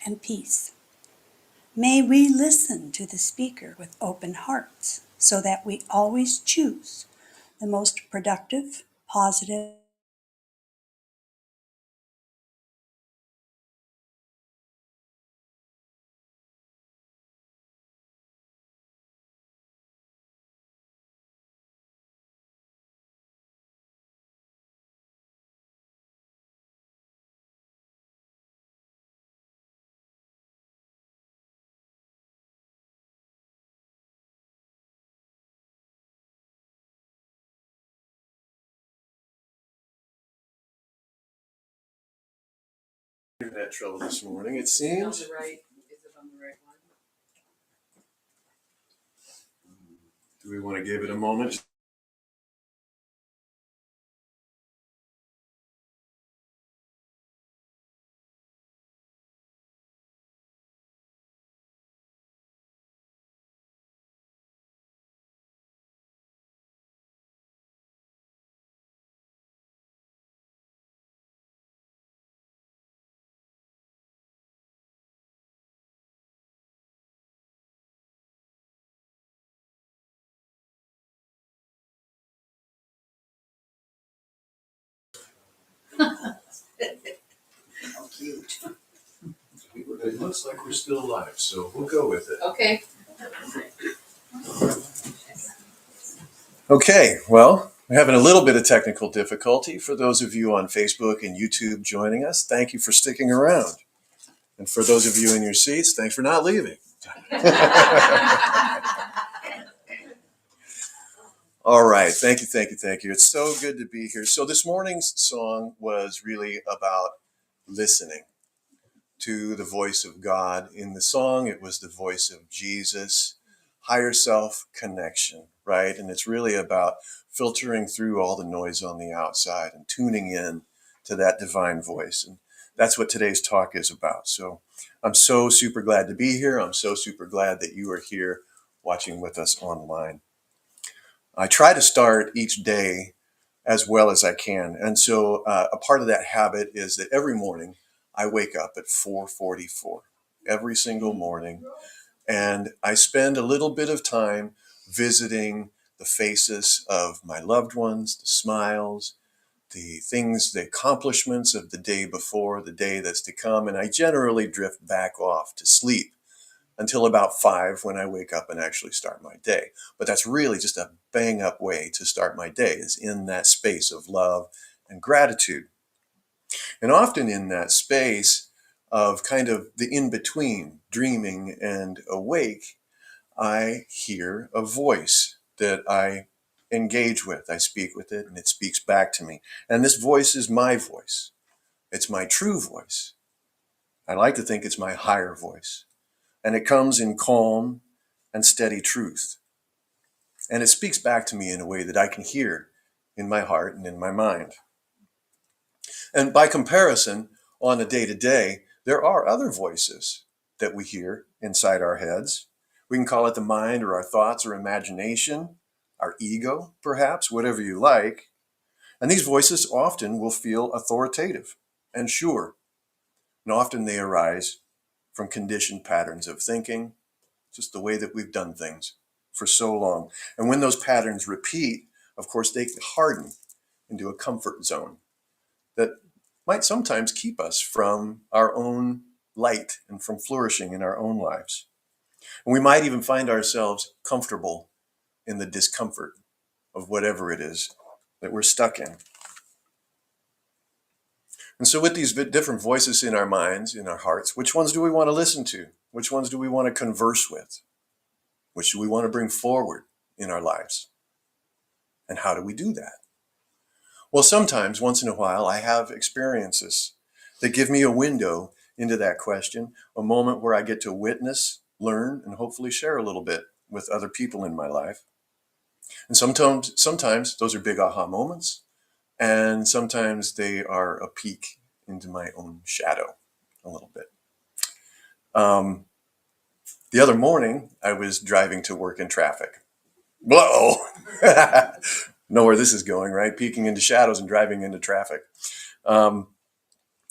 and peace. May we listen to the speaker with open hearts so that we always choose the most productive, positive, internet trouble this morning, it seems. Is it on the right one? Do we want to give it a moment? How cute. It looks like we're still alive, so we'll go with it. Okay. Okay, well, we're having a little bit of technical difficulty. For those of you on Facebook and YouTube joining us, thank you for sticking around. And for those of you in your seats, thanks for not leaving. All right, thank you, thank you, thank you. It's so good to be here. So this morning's song was really about listening to the voice of God. In the song, it was the voice of Jesus, higher self connection, right? And it's really about filtering through all the noise on the outside and tuning in to that divine voice. And that's what today's talk is about. So I'm so super glad to be here. I'm so super glad that you are here watching with us online. I try to start each day as well as I can. And so a part of that habit is that every morning I wake up at 4:44 every single morning, and I spend a little bit of time visiting the faces of my loved ones, the smiles, the things, the accomplishments of the day before, the day that's to come, and I generally drift back off to sleep until about 5 when I wake up and actually start my day. But that's really just a bang up way to start my day, is in that space of love and gratitude. And often in that space of kind of the in between dreaming and awake, I hear a voice that I engage with. I speak with it and it speaks back to me. And this voice is my voice. It's my true voice. I like to think it's my higher voice. And it comes in calm and steady truth. And it speaks back to me in a way that I can hear in my heart and in my mind. And by comparison, on a day to day, there are other voices that we hear inside our heads. We can call it the mind or our thoughts or imagination, our ego, perhaps, whatever you like. And these voices often will feel authoritative and sure. And often they arise from conditioned patterns of thinking, just the way that we've done things for so long. And when those patterns repeat, of course, they harden into a comfort zone that might sometimes keep us from our own light and from flourishing in our own lives. And we might even find ourselves comfortable in the discomfort of whatever it is that we're stuck in. And so with these different voices in our minds, in our hearts, which ones do we want to listen to? Which ones do we want to converse with? Which do we want to bring forward in our lives? And how do we do that? Well, sometimes, once in a while, I have experiences that give me a window into that question, a moment where I get to witness, learn, and hopefully share a little bit with other people in my life. And sometimes those are big aha moments, and sometimes they are a peek into my own shadow a little bit. The other morning, I was driving to work in traffic. Whoa! Know where this is going, right? Peeking into shadows and driving into traffic.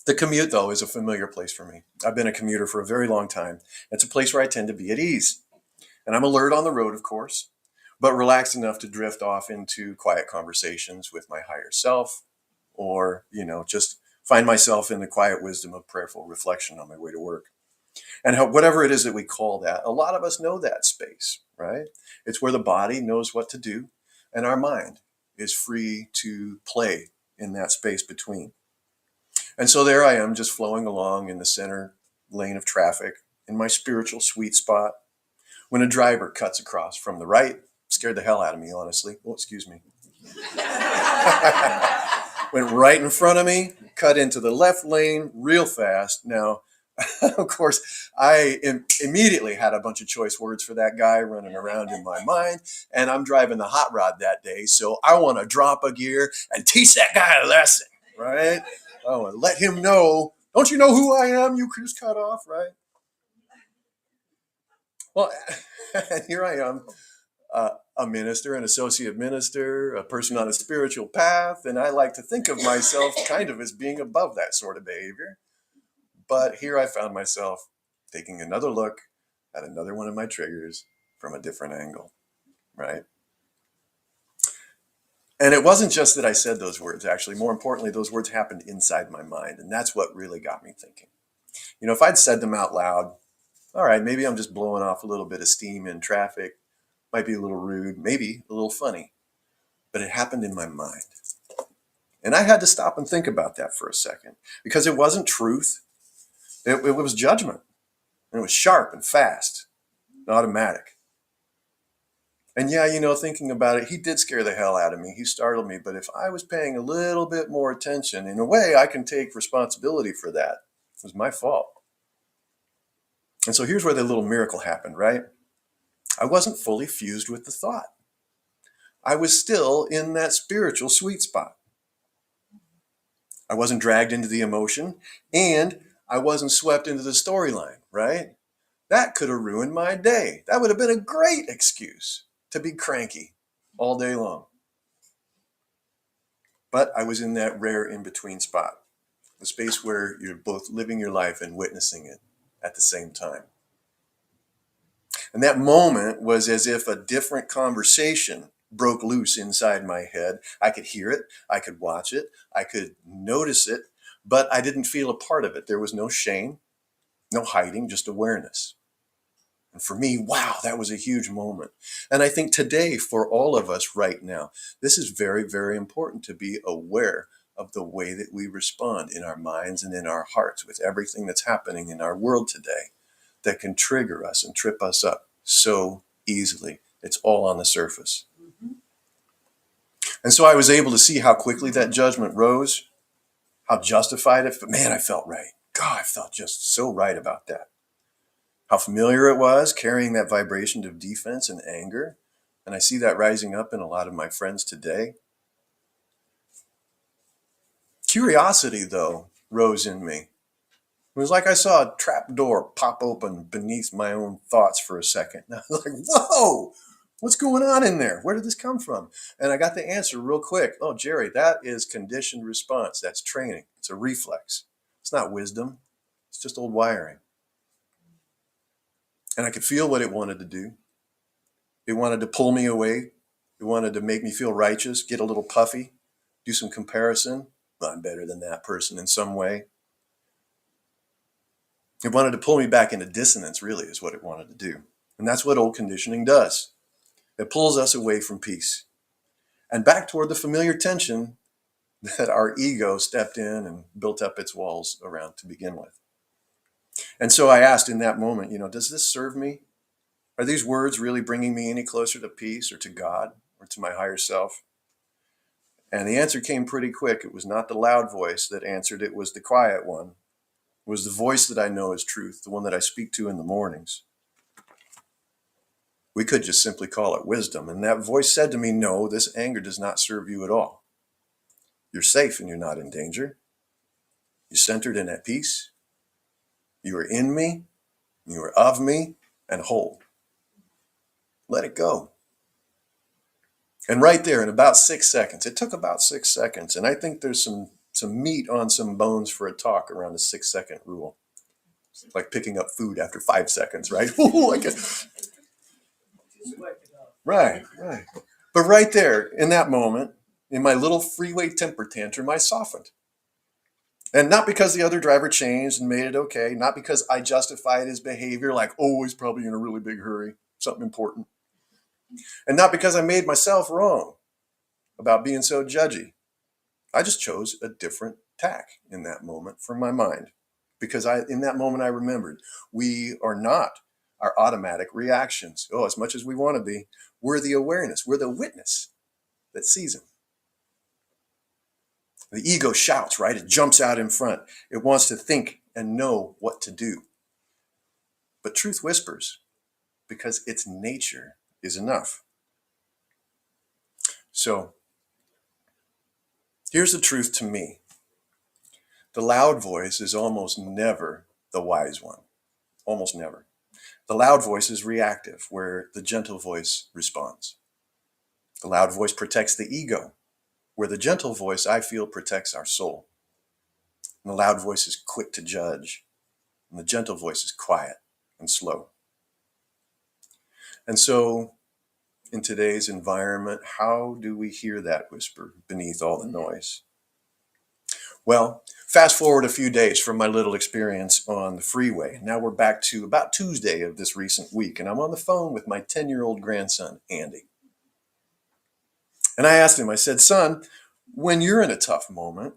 The commute, though, is a familiar place for me. I've been a commuter for a very long time. It's a place where I tend to be at ease. And I'm alert on the road, of course, but relaxed enough to drift off into quiet conversations with my higher self, or, just find myself in the quiet wisdom of prayerful reflection on my way to work. And whatever it is that we call that, a lot of us know that space, right? It's where the body knows what to do, and our mind is free to play in that space between. And so there I am, just flowing along in the center lane of traffic in my spiritual sweet spot, when a driver cuts across from the right. Scared the hell out of me, honestly. Oh, excuse me. Went right in front of me, cut into the left lane real fast. Now, of course, I immediately had a bunch of choice words for that guy running around in my mind, and I'm driving the hot rod that day, so I want to drop a gear and teach that guy a lesson, right? I want to let him know, don't you know who I am? You just cut off, right? Well, here I am, a minister, an associate minister, a person on a spiritual path, and I like to think of myself kind of as being above that sort of behavior. But here I found myself taking another look at another one of my triggers from a different angle, right? And it wasn't just that I said those words, actually. More importantly, those words happened inside my mind, and that's what really got me thinking. If I'd said them out loud, all right, maybe I'm just blowing off a little bit of steam in traffic, might be a little rude, maybe a little funny, but it happened in my mind. And I had to stop and think about that for a second, because it wasn't truth. It was judgment. And it was sharp and fast, automatic. And yeah, thinking about it, he did scare the hell out of me. He startled me. But if I was paying a little bit more attention, in a way, I can take responsibility for that. It was my fault. And so here's where the little miracle happened, right? I wasn't fully fused with the thought. I was still in that spiritual sweet spot. I wasn't dragged into the emotion, and I wasn't swept into the storyline, right? That could have ruined my day. That would have been a great excuse to be cranky all day long. But I was in that rare in-between spot, the space where you're both living your life and witnessing it at the same time. And that moment was as if a different conversation broke loose inside my head. I could hear it, I could watch it, I could notice it, but I didn't feel a part of it. There was no shame, no hiding, just awareness. And for me, wow, that was a huge moment. And I think today, for all of us right now, this is very, very important to be aware of the way that we respond in our minds and in our hearts with everything that's happening in our world today that can trigger us and trip us up so easily. It's all on the surface. And so I was able to see how quickly that judgment rose, how justified it, but man, I felt right. God, I felt just so right about that. How familiar it was, carrying that vibration of defense and anger. And I see that rising up in a lot of my friends today. Curiosity, though, rose in me. It was like I saw a trap door pop open beneath my own thoughts for a second. And I was like, whoa, what's going on in there? Where did this come from? And I got the answer real quick. Oh, Jerry, that is conditioned response. That's training. It's a reflex. It's not wisdom. It's just old wiring. And I could feel what it wanted to do. It wanted to pull me away. It wanted to make me feel righteous, get a little puffy, do some comparison. Well, I'm better than that person in some way. It wanted to pull me back into dissonance, really, is what it wanted to do. And that's what old conditioning does. It pulls us away from peace and back toward the familiar tension that our ego stepped in and built up its walls around to begin with. And so I asked in that moment, does this serve me? Are these words really bringing me any closer to peace or to God or to my higher self? And the answer came pretty quick. It was not the loud voice that answered. It was the quiet one. It was the voice that I know is truth, the one that I speak to in the mornings. We could just simply call it wisdom. And that voice said to me, no, this anger does not serve you at all. You're safe and you're not in danger. You're centered and at peace. You are in me, you are of me, and whole. Let it go. And right there in about 6 seconds, it took about 6 seconds. And I think there's some some meat on some bones for a talk around the 6-second rule. It's like picking up food after 5 seconds, right? Ooh, I guess. Right. But right there, in that moment, in my little freeway temper tantrum, I softened. And not because the other driver changed and made it okay, not because I justified his behavior like, oh, he's probably in a really big hurry, something important. And not because I made myself wrong about being so judgy. I just chose a different tack in that moment for my mind. Because in that moment I remembered, we are not our automatic reactions. Oh, as much as we want to be, we're the awareness, we're the witness that sees him. The ego shouts, right? It jumps out in front. It wants to think and know what to do. But truth whispers because its nature is enough. So here's the truth to me. The loud voice is almost never the wise one. Almost never. The loud voice is reactive, where the gentle voice responds. The loud voice protects the ego, where the gentle voice, I feel, protects our soul. And the loud voice is quick to judge, and the gentle voice is quiet and slow. And so, in today's environment, how do we hear that whisper beneath all the noise? Well, fast forward a few days from my little experience on the freeway. Now we're back to about Tuesday of this recent week, and I'm on the phone with my 10-year-old grandson, Andy. And I asked him, I said, son, when you're in a tough moment,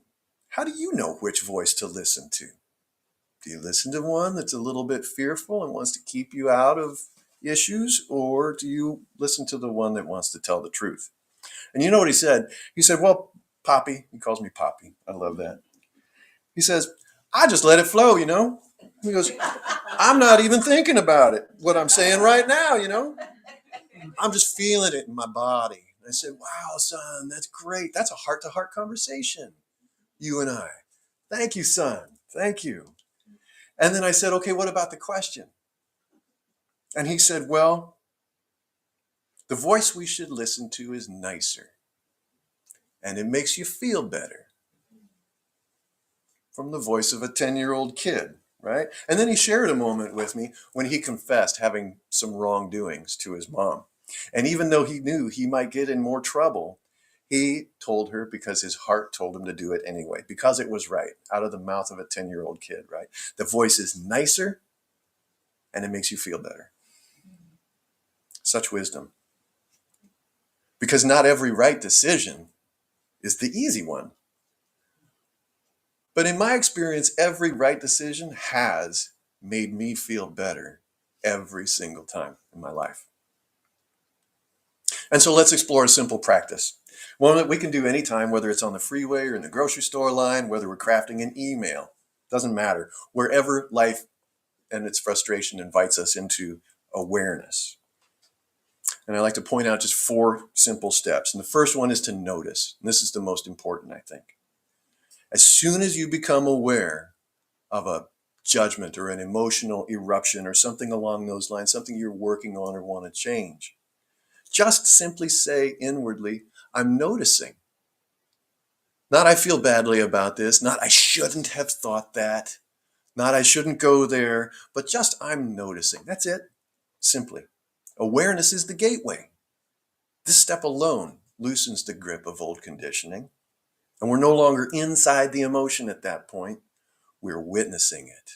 how do you know which voice to listen to? Do you listen to one that's a little bit fearful and wants to keep you out of issues, or do you listen to the one that wants to tell the truth? And you know what he said? He said, well, Poppy, he calls me Poppy. I love that. He says, I just let it flow, you know? He goes, I'm not even thinking about it, what I'm saying right now, you know? I'm just feeling it in my body. And I said, wow, son, that's great. That's a heart-to-heart conversation, you and I. Thank you, son. Thank you. And then I said, okay, what about the question? And he said, well, the voice we should listen to is nicer. And it makes you feel better. From the voice of a 10-year-old kid, right? And then he shared a moment with me when he confessed having some wrongdoings to his mom. And even though he knew he might get in more trouble, he told her because his heart told him to do it anyway, because it was right, out of the mouth of a 10-year-old kid, right? The voice is nicer and it makes you feel better. Such wisdom. Because not every right decision is the easy one. But in my experience, every right decision has made me feel better every single time in my life. And so let's explore a simple practice. One that we can do anytime, whether it's on the freeway or in the grocery store line, whether we're crafting an email, doesn't matter. Wherever life and its frustration invites us into awareness. And I like to point out just 4 simple steps. And the first one is to notice. And this is the most important, I think. As soon as you become aware of a judgment or an emotional eruption or something along those lines, something you're working on or want to change, just simply say inwardly, I'm noticing. Not I feel badly about this, not I shouldn't have thought that, not I shouldn't go there, but just I'm noticing. That's it, simply. Awareness is the gateway. This step alone loosens the grip of old conditioning. And we're no longer inside the emotion at that point. We're witnessing it.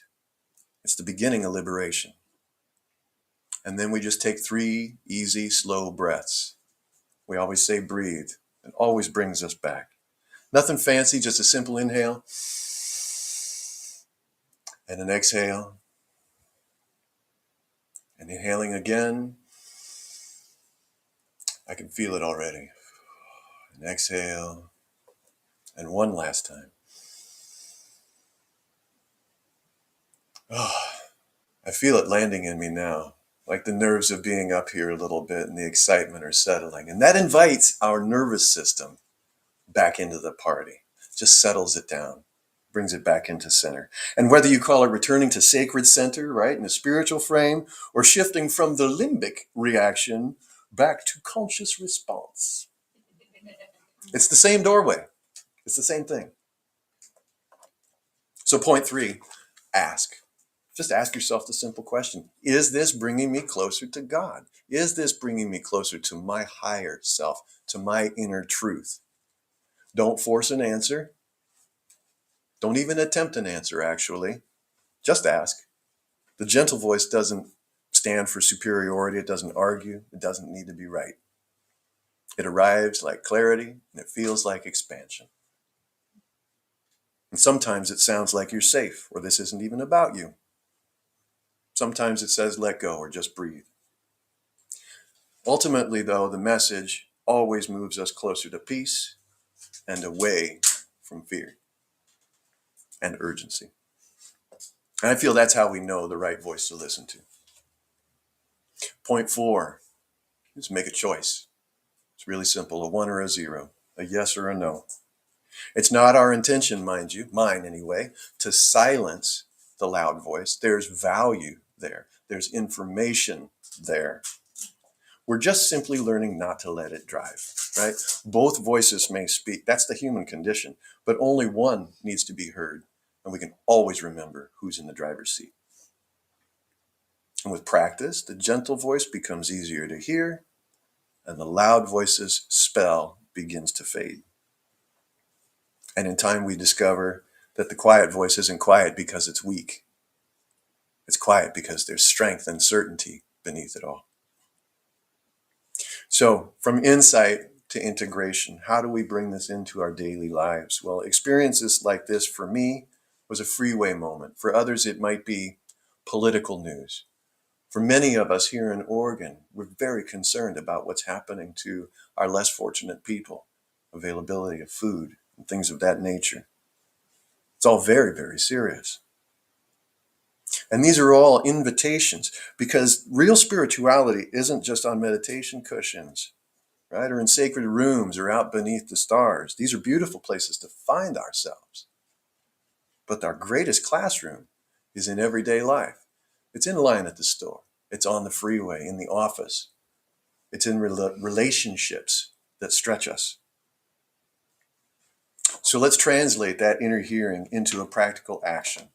It's the beginning of liberation. And then we just take 3 easy, slow breaths. We always say breathe. It always brings us back. Nothing fancy, just a simple inhale and an exhale. And inhaling again. I can feel it already. And exhale. And one last time. Oh, I feel it landing in me now, like the nerves of being up here a little bit and the excitement are settling. And that invites our nervous system back into the party, just settles it down, brings it back into center. And whether you call it returning to sacred center, right, in the spiritual frame, or shifting from the limbic reaction back to conscious response, it's the same doorway. It's the same thing. So point 3, ask. Just ask yourself the simple question. Is this bringing me closer to God? Is this bringing me closer to my higher self, to my inner truth? Don't force an answer. Don't even attempt an answer, actually. Just ask. The gentle voice doesn't stand for superiority. It doesn't argue. It doesn't need to be right. It arrives like clarity, and it feels like expansion. And sometimes it sounds like you're safe, or this isn't even about you. Sometimes it says, let go, or just breathe. Ultimately, though, the message always moves us closer to peace and away from fear and urgency. And I feel that's how we know the right voice to listen to. Point 4 is make a choice. It's really simple, a 1 or a 0, a yes or a no. It's not our intention, mind you, mine anyway, to silence the loud voice. There's value there. There's information there. We're just simply learning not to let it drive, right? Both voices may speak. That's the human condition, but only one needs to be heard, and we can always remember who's in the driver's seat. And with practice, the gentle voice becomes easier to hear, and the loud voice's spell begins to fade. And in time, we discover that the quiet voice isn't quiet because it's weak. It's quiet because there's strength and certainty beneath it all. So from insight to integration, how do we bring this into our daily lives? Well, experiences like this for me was a freeway moment. For others, it might be political news. For many of us here in Oregon, we're very concerned about what's happening to our less fortunate people, availability of food and things of that nature. It's all very, very serious. And these are all invitations, because real spirituality isn't just on meditation cushions, right? Or in sacred rooms or out beneath the stars. These are beautiful places to find ourselves. But our greatest classroom is in everyday life. It's in line at the store. It's on the freeway, in the office. It's in relationships that stretch us. So let's translate that inner hearing into a practical action.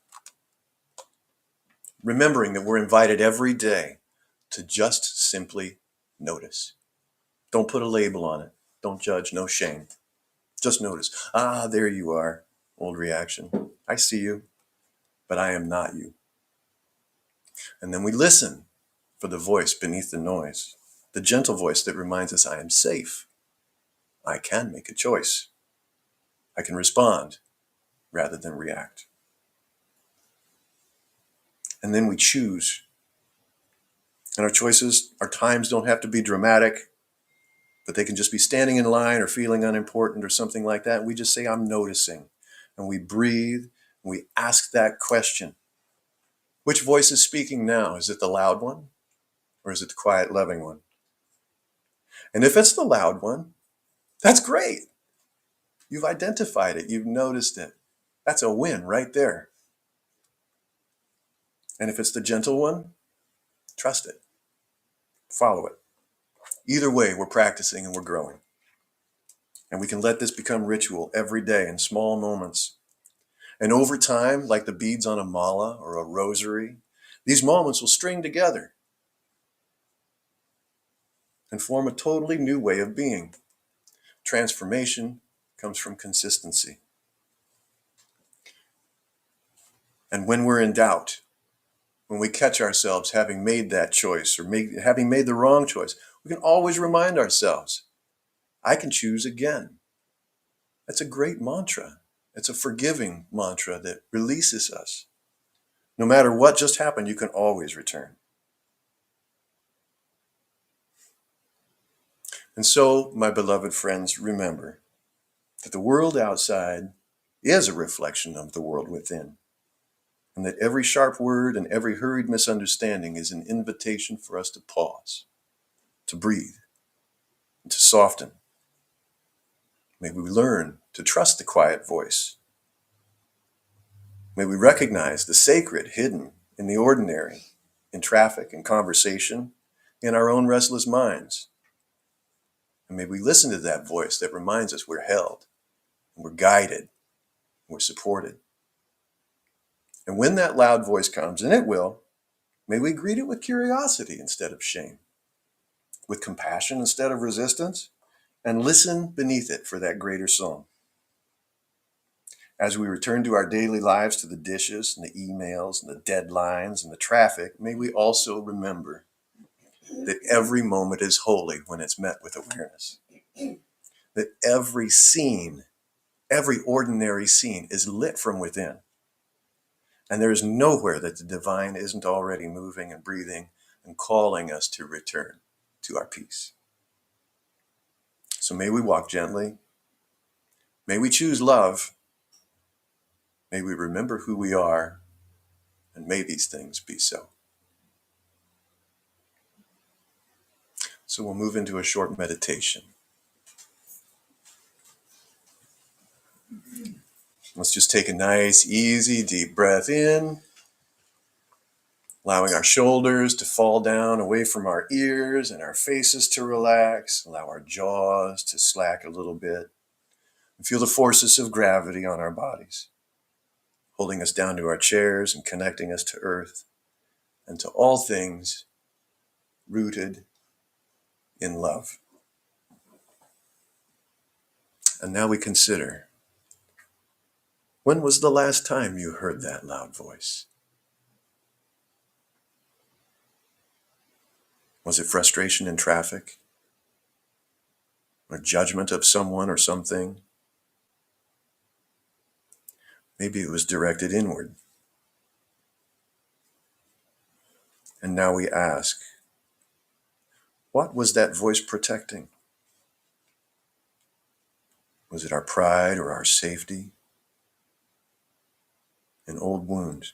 Remembering that we're invited every day to just simply notice. Don't put a label on it. Don't judge, no shame. Just notice. Ah, there you are, old reaction. I see you, but I am not you. And then we listen for the voice beneath the noise, the gentle voice that reminds us I am safe. I can make a choice. I can respond rather than react. And then we choose. And our choices, our times don't have to be dramatic, but they can just be standing in line or feeling unimportant or something like that. And we just say, I'm noticing. And we breathe, and we ask that question. Which voice is speaking now? Is it the loud one, or is it the quiet, loving one? And if it's the loud one, that's great. You've identified it. You've noticed it. That's a win right there. And if it's the gentle one, trust it. Follow it. Either way, we're practicing and we're growing. And we can let this become ritual every day in small moments. And over time, like the beads on a mala or a rosary, these moments will string together and form a totally new way of being. Transformation comes from consistency. And when we're in doubt, when we catch ourselves having made that choice or having made the wrong choice, we can always remind ourselves, I can choose again. That's a great mantra. It's a forgiving mantra that releases us. No matter what just happened, you can always return. And so, my beloved friends, remember that the world outside is a reflection of the world within, and that every sharp word and every hurried misunderstanding is an invitation for us to pause, to breathe, and to soften. May we learn to trust the quiet voice. May we recognize the sacred hidden in the ordinary, in traffic and conversation, in our own restless minds. And may we listen to that voice that reminds us we're held, and we're guided, and we're supported. And when that loud voice comes, and it will, may we greet it with curiosity instead of shame, with compassion instead of resistance, and listen beneath it for that greater song. As we return to our daily lives, to the dishes and the emails and the deadlines and the traffic, may we also remember that every moment is holy when it's met with awareness. That every scene, every ordinary scene is lit from within. And there is nowhere that the divine isn't already moving and breathing and calling us to return to our peace. So may we walk gently. May we choose love. May we remember who we are. And may these things be so. So we'll move into a short meditation. Let's just take a nice, easy, deep breath in, allowing our shoulders to fall down away from our ears and our faces to relax. Allow our jaws to slack a little bit. And feel the forces of gravity on our bodies, holding us down to our chairs and connecting us to earth and to all things rooted in love. And now we consider, when was the last time you heard that loud voice? Was it frustration in traffic? Or judgment of someone or something? Maybe it was directed inward. And now we ask, what was that voice protecting? Was it our pride or our safety? An old wound?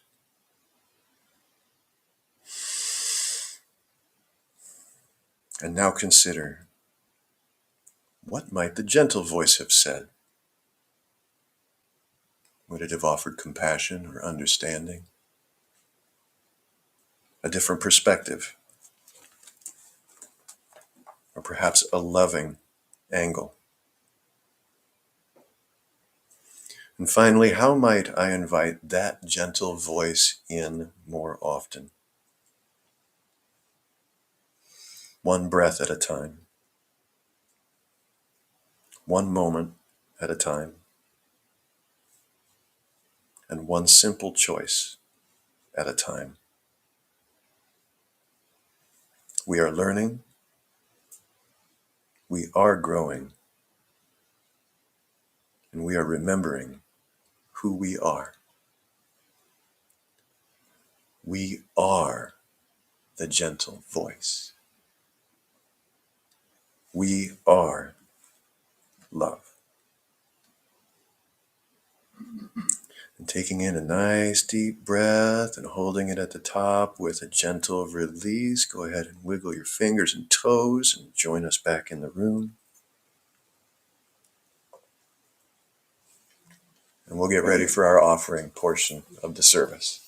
And now consider, what might the gentle voice have said? Would it have offered compassion or understanding? A different perspective? Or perhaps a loving angle? And finally, how might I invite that gentle voice in more often? One breath at a time. One moment at a time. And one simple choice at a time. We are learning. We are growing. And we are remembering who we are. We are the gentle voice. We are love. And taking in a nice deep breath and holding it at the top with a gentle release, go ahead and wiggle your fingers and toes and join us back in the room. And we'll get ready for our offering portion of the service.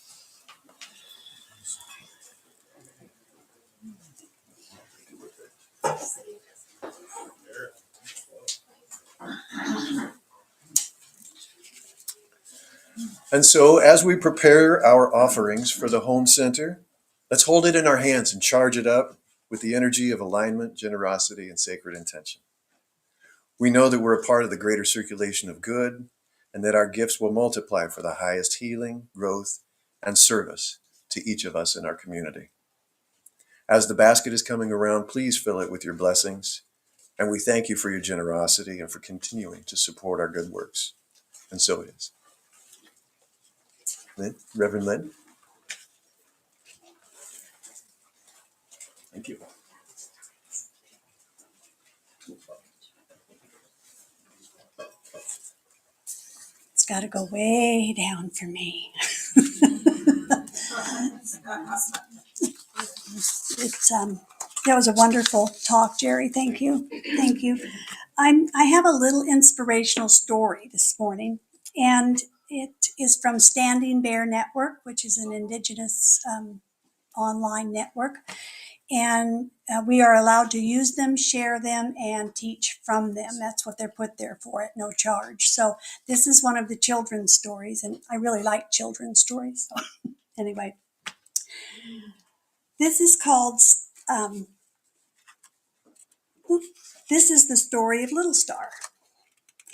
And so as we prepare our offerings for the home center, let's hold it in our hands and charge it up with the energy of alignment, generosity, and sacred intention. We know that we're a part of the greater circulation of good and that our gifts will multiply for the highest healing, growth, and service to each of us in our community. As the basket is coming around, please fill it with your blessings. And we thank you for your generosity and for continuing to support our good works. And so it is. Lynn, Reverend Lynn. Thank you. It's got to go way down for me. That was a wonderful talk, Jerry. Thank you. Thank you. I have a little inspirational story this morning, and it is from Standing Bear Network, which is an Indigenous online network. And we are allowed to use them, share them, and teach from them. That's what they're put there for at no charge. So this is one of the children's stories, and I really like children's stories. So anyway, this is called, this is the story of Little Star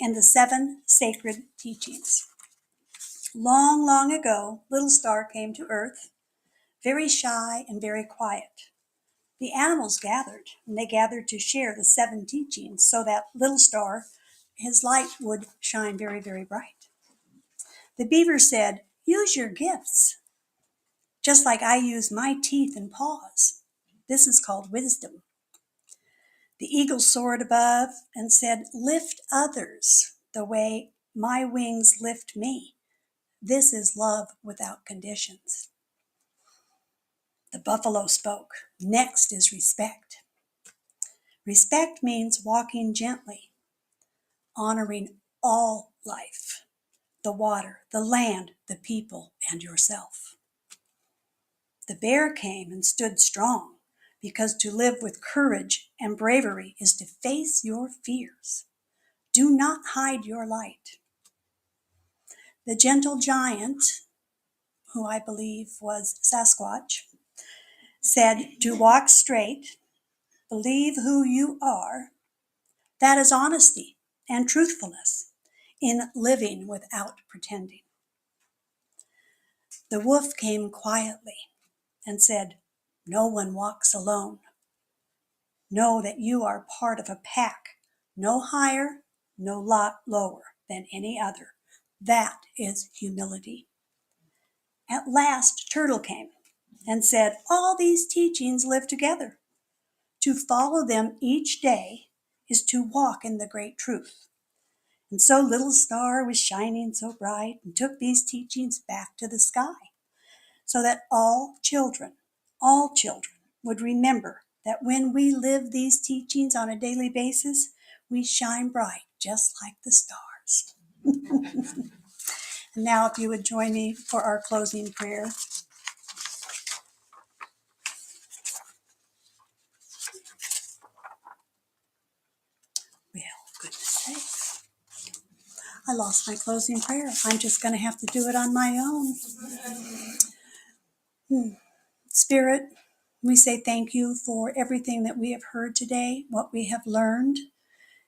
and the 7 sacred teachings. Long, long ago, Little Star came to Earth, very shy and very quiet. The animals gathered, and they gathered to share the 7 teachings so that Little Star, his light would shine very, very bright. The beaver said, "Use your gifts, just like I use my teeth and paws. This is called wisdom." The eagle soared above and said, "Lift others the way my wings lift me. This is love without conditions." The buffalo spoke, "Next is respect. Respect means walking gently, honoring all life, the water, the land, the people, and yourself." The bear came and stood strong, because to live with courage and bravery is to face your fears. Do not hide your light. The gentle giant, who I believe was Sasquatch, said to walk straight, believe who you are. That is honesty and truthfulness in living without pretending. The wolf came quietly and said, no one walks alone. Know that you are part of a pack, no higher, no lot lower than any other. That is humility. At last, Turtle came and said, all these teachings live together. To follow them each day is to walk in the great truth. And so Little Star was shining so bright and took these teachings back to the sky so that all children would remember that when we live these teachings on a daily basis, we shine bright just like the stars. And now if you would join me for our closing prayer. Well, goodness sakes. I lost my closing prayer. I'm just going to have to do it on my own. Spirit, we say thank you for everything that we have heard today, what we have learned,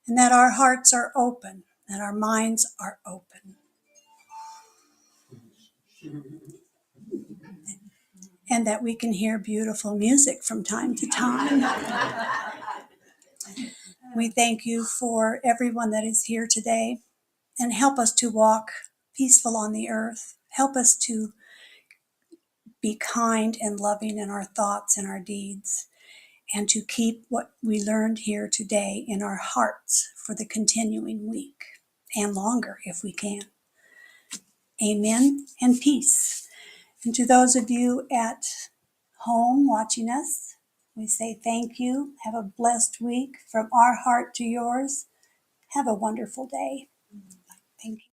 and that our hearts are open, that our minds are open. And that we can hear beautiful music from time to time. We thank you for everyone that is here today, and help us to walk peaceful on the earth. Help us to be kind and loving in our thoughts and our deeds, and to keep what we learned here today in our hearts for the continuing week, and longer if we can. Amen and peace. And to those of you at home watching us, we say thank you. Have a blessed week from our heart to yours. Have a wonderful day. Thank you.